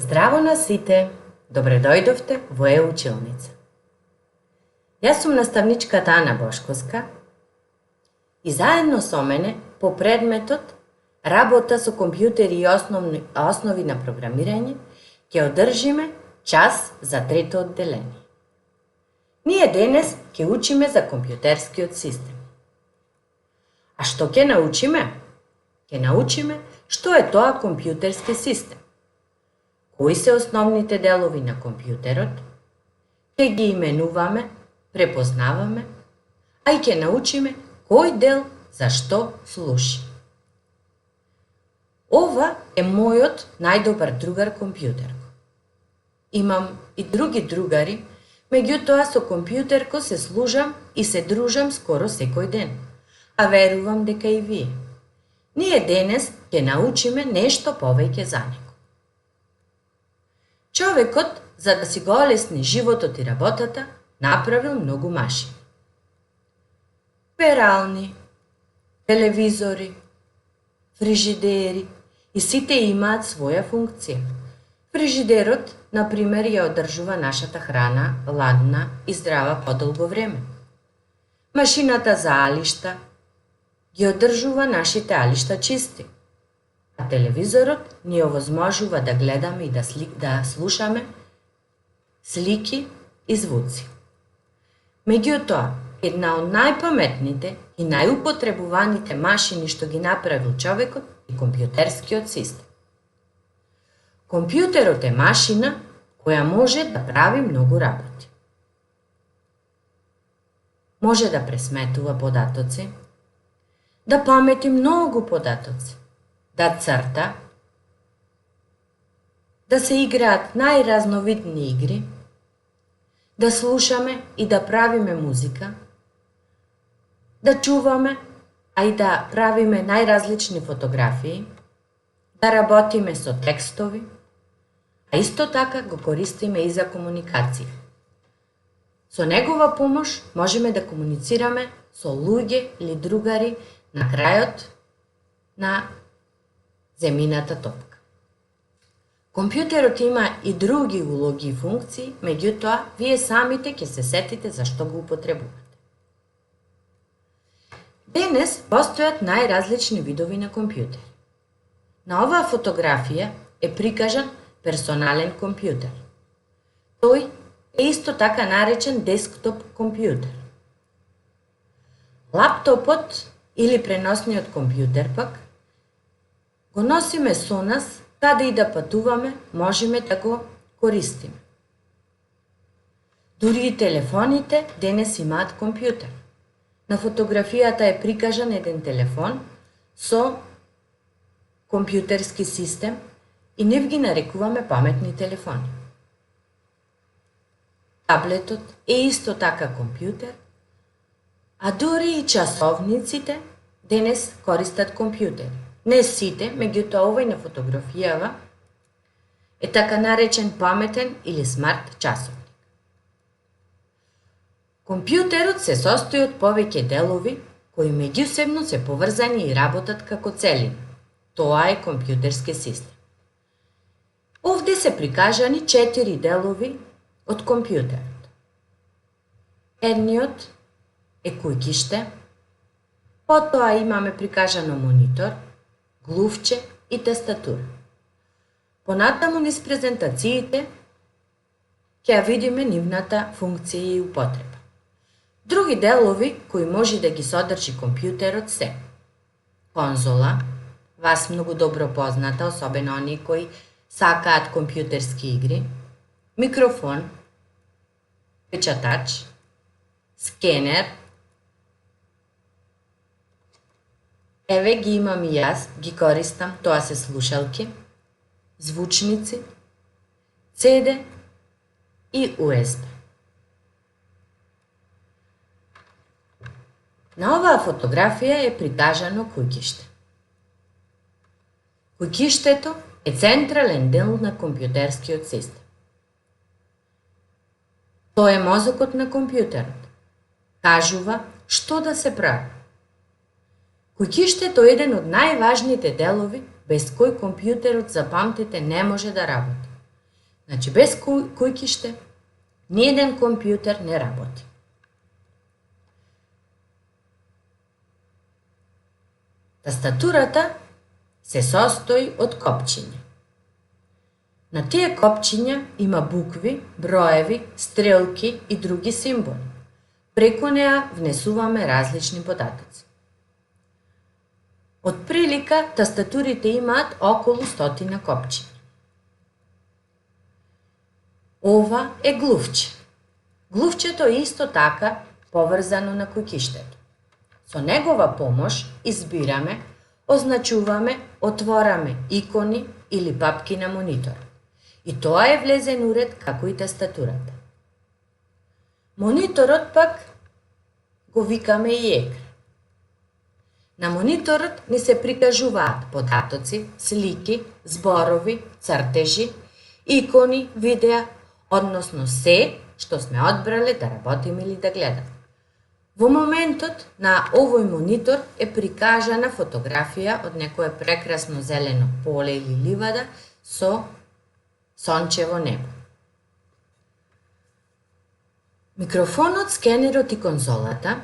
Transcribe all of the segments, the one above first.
Здраво на сите! Добре дојдовте во Е-училница. Јас сум наставничката Ана Бошковска и заедно со мене по предметот работа со компјутери и основи на програмирање ќе одржиме час за трето одделение. Ние денес ќе учиме за компјутерскиот систем. А што ќе научиме? Ќе научиме што е тоа компјутерски систем, кои се основните делови на компјутерот, ќе ги именуваме, препознаваме, а и ќе научиме кој дел за што служи. Ова е мојот најдобар другар компјутерко. Имам и други другари, меѓутоа со компјутерко се служам и се дружам скоро секој ден, а верувам дека и вие. Ние денес ќе научиме нешто повеќе за него. Човекот, за да си го олесни животот и работата, направил многу машини. Перални, телевизори, фрижидери и сите имаат своја функција. Фрижидерот, например, ја одржува нашата храна ладна и здрава подолго време. Машината за алишта ги одржува нашите алишта чисти. А телевизорот ни овозможува да гледаме и да слушаме слики и звуци. Меѓутоа, една од најпаметните и најупотребуваните машини што ги направил човекот е компјутерскиот систем. Компјутерот е машина која може да прави многу работи. Може да пресметува податоци, да памети многу податоци, да црта, да се играат најразновидни игри, да слушаме и да правиме музика, да чуваме, а и да правиме најразлични фотографии, да работиме со текстови, а исто така го користиме и за комуникација. Со негова помош можеме да комуницираме со луѓе или другари на крајот на земјината топка. Компјутерот има и други улоги и функции, меѓутоа, вие самите ќе се сетите за што го употребувате. Денес постојат најразлични видови на компјутери. На оваа фотографија е прикажан персонален компјутер. Тој е исто така наречен десктоп компјутер. Лаптопот или преносниот компјутер пак го носиме со нас, каде и да патуваме, можеме да го користиме. Дури и телефоните денес имаат компјутер. На фотографијата е прикажан еден телефон со компјутерски систем и нив ги нарекуваме паметни телефони. Таблетот е исто така компјутер, а дури и часовниците денес користат компјутери. Не сите, меѓутоа овој на фотографијава е така наречен паметен или смарт часовник. Компјутерот се состои од повеќе делови кои меѓусебно се поврзани и работат како целина. Тоа е компјутерски систем. Овде се прикажани 4 делови од компјутерот. Едниот е куќиште, потоа имаме прикажано монитор, глувче и тастатура. Понатаму низ презентациите ќе ја видиме нивната функција и употреба. Други делови кои може да ги содржи компјутерот се конзола, вас многу добро позната, особено оние кои сакаат компјутерски игри, микрофон, печатач, скенер. Еве ги имам и јас, ги користам, тоа се слушалки, звучници, CD и USB. На оваа фотографија е прикажано куќиште. Куќиштето е централен дел на компјутерскиот систем. Тоа е мозокот на компјутерот. Кажува што да се прави. Куќиштето е еден од најважните делови без кој компјутерот, запамтете, не може да работи. Значи без кујкиште ниеден компјутер не работи. Тастатурата се состои од копчиња. На тие копчиња има букви, броеви, стрелки и други символи. Преку неа внесуваме различни податоци. Од прилика, тастатурите имаат околу 100 копчиња. Ова е глувче. Глувчето е исто така поврзано на куќиштето. Со негова помош избираме, означуваме, отвораме икони или папки на монитор. И тоа е влезен уред како и тастатурата. Мониторот пак го викаме и екран. На мониторот ни се прикажуваат податоци, слики, зборови, цртежи, икони, видеа, односно се што сме одбрале да работиме или да гледаме. Во моментот на овој монитор е прикажана фотографија од некое прекрасно зелено поле или ливада со сончево небо. Микрофонот, скенерот и конзолата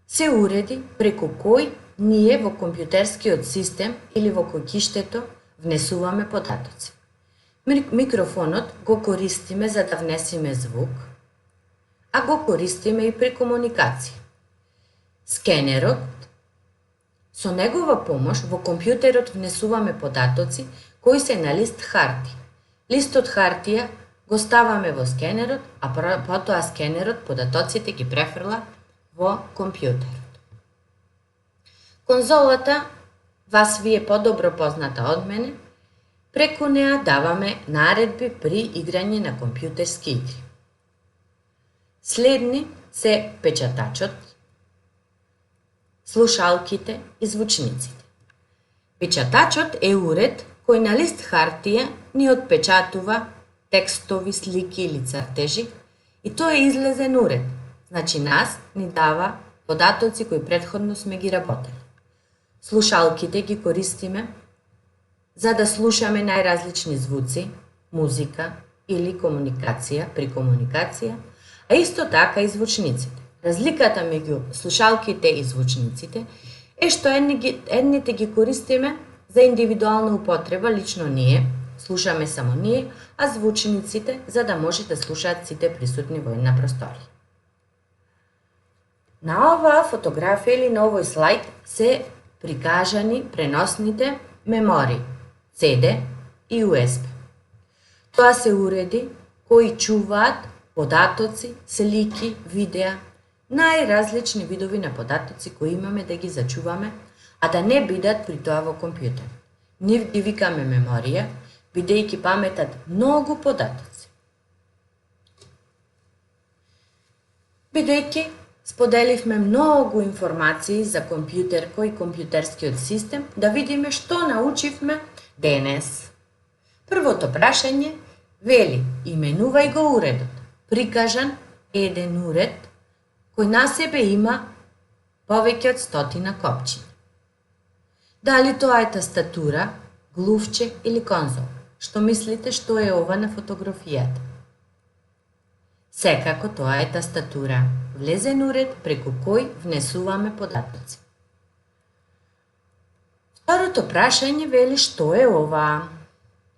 се уреди преку кој ние во компјутерскиот систем или во куќиштето внесуваме податоци. Микрофонот го користиме за да внесеме звук, а го користиме и при комуникација. Скенерот, со негова помош во компјутерот внесуваме податоци кои се на лист харти. Листот хартија го ставаме во скенерот, а потоа скенерот податоците ги префрла во компјутерот. Конзолата вас ви е подобро позната од мене, преку неа даваме наредби при играње на компјутерски игри. Следни се печатачот, слушалките и звучниците. Печатачот е уред кој на лист хартија ни отпечатува текстови, слики или цртежи и тоа е излезен уред. Значи нас ни дава податоци кои претходно сме ги работели. Слушалките ги користиме за да слушаме најразлични звуци, музика или комуникација, при комуникација, а исто така и звучниците. Разликата меѓу слушалките и звучниците е што едните ги користиме за индивидуална употреба, лично ние, слушаме само ние, а звучниците за да може да слушаат сите присутни во една просторија. На оваа фотографија или на овој слайд се прикажани преносните мемории, CD и USB. Тоа се уреди кои чуваат податоци, слики, видеа, најразлични видови на податоци кои имаме да ги зачуваме, а да не бидат при тоа во компјутер. Ние ги викаме меморија, бидејќи паметат многу податоци. Бидејќи споделивме многу информации за компјутер кој компјутерскиот систем, да видиме што научивме денес. Првото прашање вели: именувај го уредот. Прикажан еден уред кој на себе има повеќе од 100 копчиња. Дали тоа е тастатура, глувче или конзола? Што мислите што е ова на фотографијата? Секако тоа е тастатура, влезен уред преку кој внесуваме податоци. Второто прашање вели што е ова?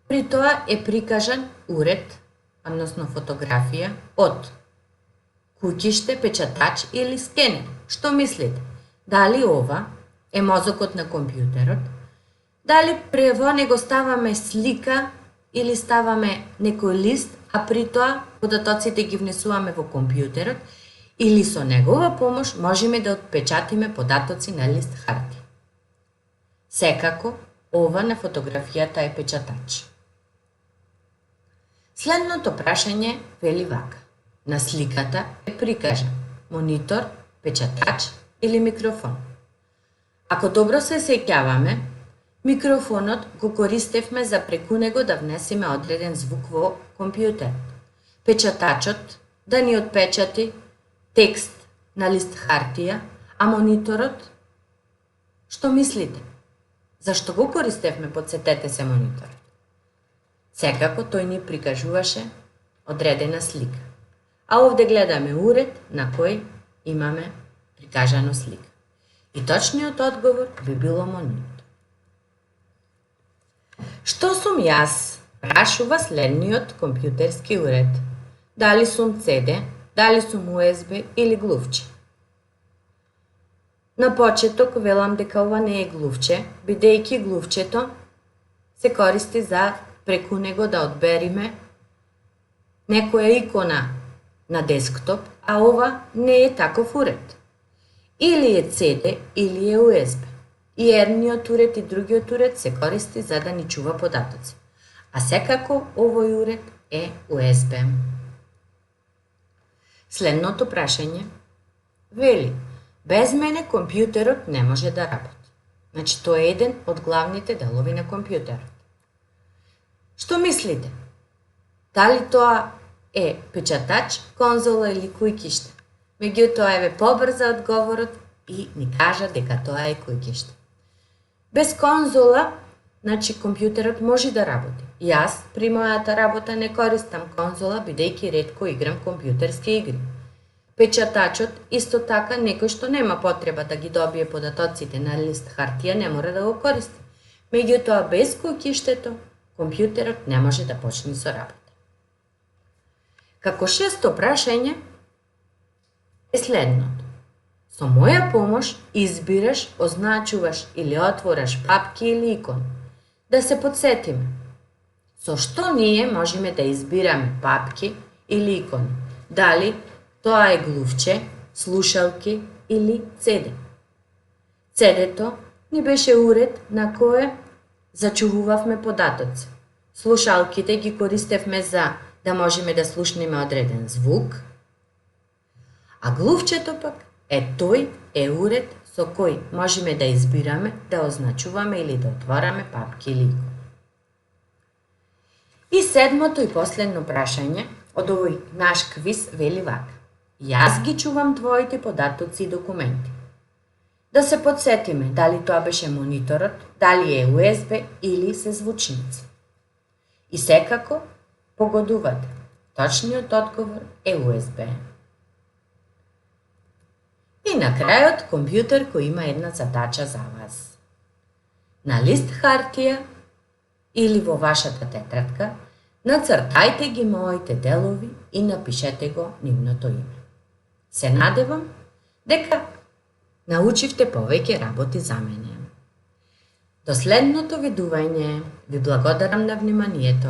При тоа е прикажан уред, односно фотографија, од куќиште, печатач или скенер. Што мислите? Дали ова е мозокот на компјутерот? Дали во него ставаме слика или ставаме некој лист, а при тоа податоците ги внесуваме во компјутерот, или со негова помош можеме да отпечатиме податоци на лист харти? Секако, ова на фотографијата е печатач. Следното прашање вели вака: на сликата е прикажан монитор, печатач или микрофон? Ако добро се сеќаваме, микрофонот го користевме за преку него да внесеме одреден звук во компјутер. Печатачот да ни отпечати текст на лист хартија, а мониторот, што мислите? Зашто го користевме, подсетете се, мониторот? Секако тој ни прикажуваше одредена слика. А овде гледаме уред на кој имаме прикажано слика. И точниот одговор би било монитор. Што сум јас? Прашува следниот компјутерски уред. Дали сум CD, дали сум USB или глувче? На почеток велам дека ова не е глувче, бидејќи глувчето се користи за преку него да одбериме некоја икона на десктоп, а ова не е таков уред. Или е CD, или е USB. И едниот уред и другиот уред се користи за да ни чува податоци. А секако овој уред е USB. Следното прашање вели: без мене компјутерот не може да работи. Значи, тоа е еден од главните делови на компјутерот. Што мислите? Дали тоа е печатач, конзола или кујкиште? Меѓутоа еве побрза одговорот и ни кажа дека тоа е кујкиште. Без конзола, значи компјутерот може да работи. Јас при мојата работа не користам конзола, бидејќи ретко играм компјутерски игри. Печатачот исто така некој што нема потреба да ги добие податоците на лист хартија не мора да го користи. Меѓутоа без кујкиштето компјутерот не може да почне со работа. Како шесто прашање е следното. Со моја помош избираш, означуваш или отвораш папки или икони. Да се подсетиме. Со што ние можеме да избираме папки или икони? Дали тоа е глувче, слушалки или CD? CD-то ни беше уред на кое зачувувавме податоци. Слушалките ги користевме за да можеме да слушнеме одреден звук, а глувчето пак тој е уред со кој можеме да избираме, да означуваме или да отвораме папки или икони. И седмото и последно прашање од овој наш квиз вели вака: јас ги чувам твоите податоци и документи. Да се подсетиме дали тоа беше мониторот, дали е USB или се звучници. И секако погодувате. Точниот одговор е USB. И на крајот компјутер кој има една задача за вас. На лист хартија или во вашата тетрадка нацртајте ги моите делови и напишете го нивното име. Се надевам дека научивте повеќе работи за мене. До следното видување ви благодарам на вниманието.